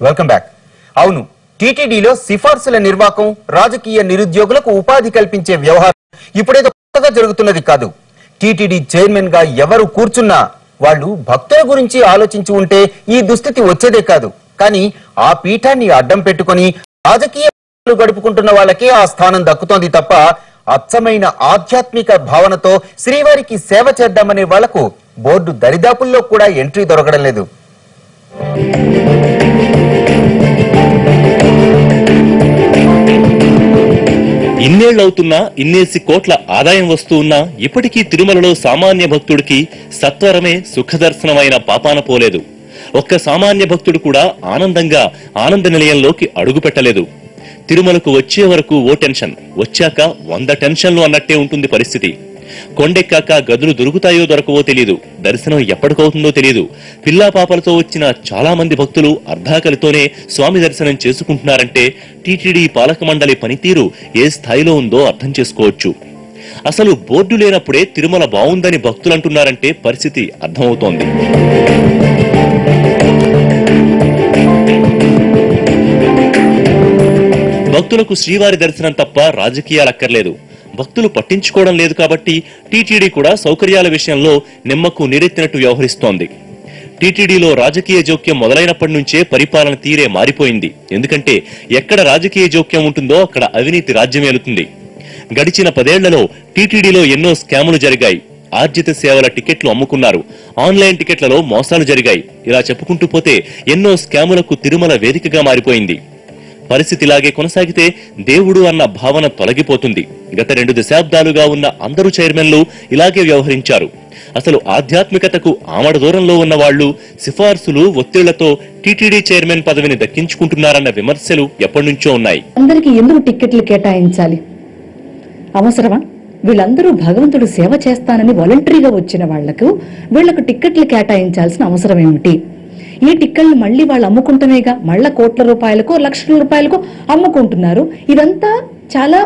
Welcome back. అవును, టీటీడీలో సిఫార్సుల నిర్వాహకం, రాజకీయ నిరుద్యోగులకు ఉపాధి కల్పించే వ్యవహారం ఇప్పుడేదో కొత్తగా జరుగుతున్నది కాదు. టీటీడీ చైర్మన్ గా ఎవరు కూర్చున్నా వాళ్ళు భక్తుల గురించి ఆలోచించి ఉంటే ఈ దుస్థితి వచ్చేదే కాదు. కానీ ఆ పీఠాన్ని అడ్డం పెట్టుకుని రాజకీయ గడుపుకుంటున్న వాళ్ళకే ఆ స్థానం దక్కుతోంది తప్ప అచ్చమైన ఆధ్యాత్మిక భావనతో శ్రీవారికి సేవ చేద్దామనే వాళ్లకు బోర్డు దరిదాపుల్లో కూడా ఎంట్రీ దొరకడం లేదు. ఇన్నేళ్లవుతున్నా, ఇన్నేసి కోట్ల ఆదాయం వస్తూ ఉన్నా ఇప్పటికీ తిరుమలలో సామాన్య భక్తుడికి సత్వరమే సుఖదర్శనమైన పాపాన పోలేదు. ఒక్క సామాన్య భక్తుడు కూడా ఆనందంగా ఆనంద నిలయంలోకి అడుగు పెట్టలేదు. తిరుమలకు వచ్చే వరకు ఓ టెన్షన్, వచ్చాక 100 టెన్షన్లు అన్నట్టే ఉంటుంది పరిస్థితి. కొండెక్కాక గదులు దొరుకుతాయో దొరకవో తెలియదు, దర్శనం ఎప్పటికవుతుందో తెలియదు. పిల్లా పాపలతో వచ్చిన చాలా మంది భక్తులు అర్ధాకలితోనే స్వామి దర్శనం చేసుకుంటున్నారంటే టీటీడీ పాలక మండలి పనితీరు ఏ స్థాయిలో ఉందో అర్థం చేసుకోవచ్చు. అసలు బోర్డు లేనప్పుడే తిరుమల బావుందని భక్తులంటున్నారంటే పరిస్థితి అర్థమవుతోంది. భక్తులకు శ్రీవారి దర్శనం తప్ప రాజకీయాలక్కర్లేదు. భక్తులు పట్టించుకోవడం లేదు కాబట్టి టీటీడీ కూడా సౌకర్యాల విషయంలో నిమ్మకు నీరెత్తినట్టు వ్యవహరిస్తోంది. టీటీడీలో రాజకీయ జోక్యం మొదలైనప్పటి నుంచే పరిపాలన తీరే మారిపోయింది. ఎందుకంటే ఎక్కడ రాజకీయ జోక్యం ఉంటుందో అక్కడ అవినీతి రాజ్యమేలుతుంది. గడిచిన 10 ఏళ్లలో టీటీడీలో ఎన్నో స్కాములు జరిగాయి. ఆర్జిత సేవల టికెట్లు అమ్ముకున్నారు, ఆన్లైన్ టికెట్లలో మోసాలు జరిగాయి. ఇలా చెప్పుకుంటూ పోతే ఎన్నో స్కాములకు తిరుమల వేదికగా మారిపోయింది. పరిస్థితి ఇలాగే కొనసాగితే దేవుడు అన్న భావన తొలగిపోతుంది. గత 2 దశాబ్దాలుగా ఉన్న అందరూ చైర్మన్లు ఇలాగే వ్యవహరించారు. అసలు ఆధ్యాత్మికతకు ఆమడ దూరంలో ఉన్న వాళ్లు సిఫార్సులు, ఒత్తిళ్లతో టీటీడీ చైర్మన్ పదవిని దక్కించుకుంటున్నారన్న విమర్శలు ఎప్పటి నుంచో ఉన్నాయి. అందరికీ ఎందుకు టికెట్లు కేటాయించాలి? అవసరమా? వీళ్ళందరూ భగవంతుడు సేవ చేస్తానని వాలంటరీగా వచ్చిన వీళ్లకు టికెట్లు కేటాయించాల్సిన అవసరం ఏమిటి? ఈ టిక్కెళ్లు మళ్లీ వాళ్ళు అమ్ముకుంటమేగా, మళ్ళా కోట్ల రూపాయలకు, లక్షల రూపాయలకు అమ్ముకుంటున్నారు. ఇదంతా చాలా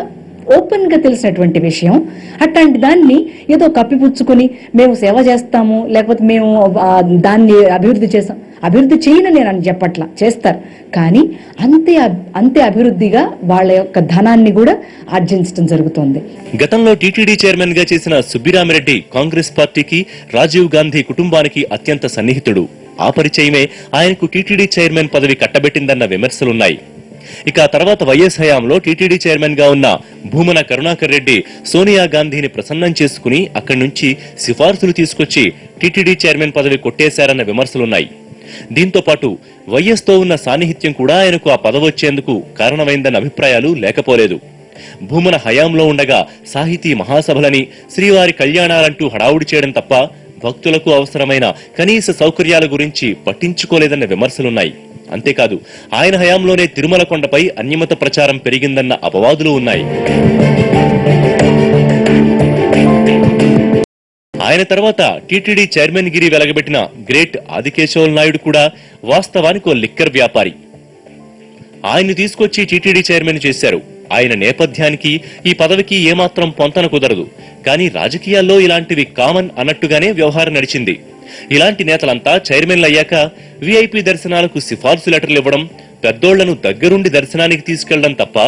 ఓపెన్ గా తెలిసినటువంటి విషయం. అట్లాంటి దాన్ని ఏదో కప్పిపుచ్చుకుని మేము సేవ చేస్తాము, లేకపోతే మేము దాన్ని అభివృద్ధి చేస్తాం, అభివృద్ధి చేయను నేను చెప్పట్లా, చేస్తారు. కానీ అంతే అభివృద్ధిగా వాళ్ళ యొక్క ధనాన్ని కూడా ఆర్జించడం జరుగుతోంది. గతంలో టీటీడీ చైర్మన్ గా చేసిన సుబ్బిరామిరెడ్డి కాంగ్రెస్ పార్టీకి, రాజీవ్ గాంధీ కుటుంబానికి అత్యంత సన్నిహితుడు. ఆ పరిచయమే ఆయనకు టీటీడీ చైర్మన్ పదవి కట్టబెట్టిందన్న విమర్శలున్నాయి. ఇక తర్వాత వైఎస్ హయాంలో టీటీడీ చైర్మన్ గా ఉన్న భూమన కరుణాకర్ రెడ్డి సోనియా గాంధీని ప్రసన్నం చేసుకుని అక్కడి నుంచి సిఫార్సులు తీసుకొచ్చి టీటీడీ చైర్మన్ పదవి కొట్టేశారన్న విమర్శలున్నాయి. దీంతో పాటు వైఎస్ తో ఉన్న సాన్నిహిత్యం కూడా ఆయనకు ఆ పదవి వచ్చేందుకు కారణమైందన్న అభిప్రాయాలు లేకపోలేదు. భూమన హయాంలో ఉండగా సాహితీ మహాసభలని, శ్రీవారి కళ్యాణాలంటూ హడావుడి చేయడం తప్ప భక్తులకు అవసరమైన కనీస సౌకర్యాల గురించి పట్టించుకోలేదన్న విమర్శలున్నాయి. అంతేకాదు ఆయన హయాంలోనే తిరుమల కొండపై అన్యమత ప్రచారం పెరిగిందన్న అపవాదులు ఉన్నాయి. ఆయన తర్వాత టీటీడీ చైర్మన్ గిరి వెలగబెట్టిన గ్రేట్ ఆదికేశవ నాయుడు కూడా వాస్తవానికి ఓ లిక్కర్ వ్యాపారి. ఆయన్ని తీసుకొచ్చి టీటీడీ చైర్మన్ చేశారు. ఆయన నేపథ్యానికి ఈ పదవికి ఏమాత్రం పొంతన కుదరదు. కానీ రాజకీయాల్లో ఇలాంటివి కామన్ అన్నట్టుగానే వ్యవహారం నడిచింది. ఇలాంటి నేతలంతా చైర్మన్లు అయ్యాక విఐపి దర్శనాలకు సిఫార్సు లెటర్లు ఇవ్వడం, పెద్దోళ్లను దగ్గరుండి దర్శనానికి తీసుకెళ్లడం తప్ప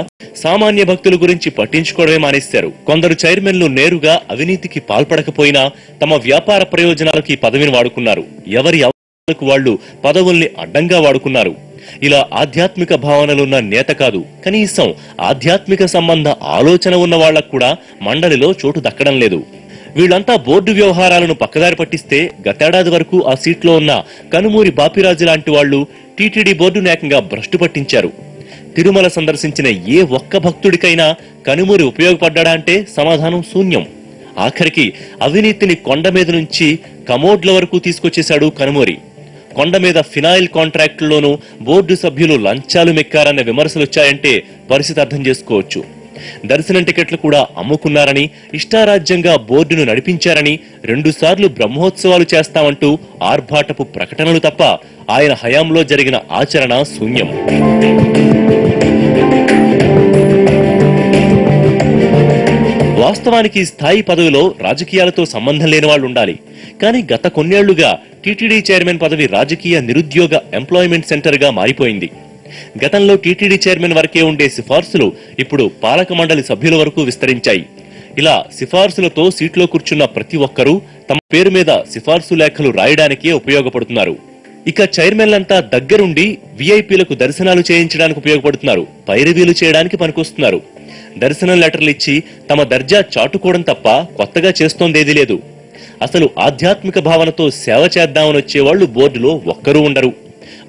సామాన్య భక్తుల గురించి పట్టించుకోవడమే మానేశారు. కొందరు చైర్మన్లు నేరుగా అవినీతికి పాల్పడకపోయినా తమ వ్యాపార ప్రయోజనాలకు ఈ పదవిని వాడుకున్నారు. ఎవరి అవసరాలకు వాళ్లు పదవుల్ని అడ్డంగా వాడుకున్నారు. ఇలా ఆధ్యాత్మిక భావనలున్న నేత కాదు, కనీసం ఆధ్యాత్మిక సంబంధ ఆలోచన ఉన్న వాళ్లకు కూడా మండలిలో చోటు దక్కడం లేదు. వీళ్లంతా బోర్డు వ్యవహారాలను పక్కదారి పట్టిస్తే గతేడాది వరకు ఆ సీట్లో ఉన్న కనుమూరి బాపిరాజు లాంటి వాళ్లు టీటీడీ బోర్డును ఏకంగా భ్రష్టు పట్టించారు. తిరుమల సందర్శించిన ఏ ఒక్క భక్తుడికైనా కనుమూరి ఉపయోగపడ్డా అంటే సమాధానం శూన్యం. ఆఖరికి అవినీతిని కొండ మీద నుంచి కమోడ్ల వరకు తీసుకొచ్చేశాడు కనుమూరి. కొండ మీద ఫినాయిల్ కాంట్రాక్టుల్లోనూ బోర్డు సభ్యులు లంచాలు మెక్కారన్న విమర్శలొచ్చాయంటే పరిస్థితి అర్థం చేసుకోవచ్చు. దర్శనం టికెట్లు కూడా అమ్ముకున్నారని, ఇష్టారాజ్యంగా బోర్డును నడిపించారని, 2 సార్లు బ్రహ్మోత్సవాలు చేస్తామంటూ ఆర్భాటపు ప్రకటనలు తప్ప ఆయన హయాంలో జరిగిన ఆచరణ శూన్యం. వాస్తవానికి స్థాయి పదవిలో రాజకీయాలతో సంబంధం లేని వాళ్ళు ఉండాలి. కానీ గత కొన్నేళ్లుగా టీటీడీ చైర్మన్ పదవి రాజకీయ నిరుద్యోగ ఎంప్లాయ్మెంట్ సెంటర్ గా మారిపోయింది. గతంలో టీటీడీ చైర్మన్ వరకే ఉండే సిఫార్సులు ఇప్పుడు పాలక మండలి సభ్యుల వరకు విస్తరించాయి. ఇలా సిఫార్సులతో సీట్లో కూర్చున్న ప్రతి ఒక్కరూ తమ పేరు మీద సిఫార్సు లేఖలు రాయడానికే ఉపయోగపడుతున్నారు. ఇక చైర్మన్లంతా దగ్గరుండి వీఐపీలకు దర్శనాలు చేయించడానికి ఉపయోగపడుతున్నారు, పైరవీలు చేయడానికి పనికొస్తున్నారు. దర్శనం లెటర్లు ఇచ్చి తమ దర్జా చాటుకోవడం తప్ప కొత్తగా చేస్తోందేదీ లేదు. అసలు ఆధ్యాత్మిక భావనతో సేవ చేద్దామని వచ్చేవాళ్లు బోర్డులో ఒక్కరూ ఉండరు.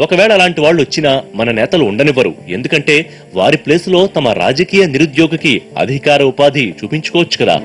ఒకవేళ అలాంటి వాళ్ళు వచ్చినా మన నేతలు ఉండనివ్వరు. ఎందుకంటే వారి ప్లేసులో తమ రాజకీయ నిరుద్యోగికి అధికార ఉపాధి చూపించుకోవచ్చు కదా.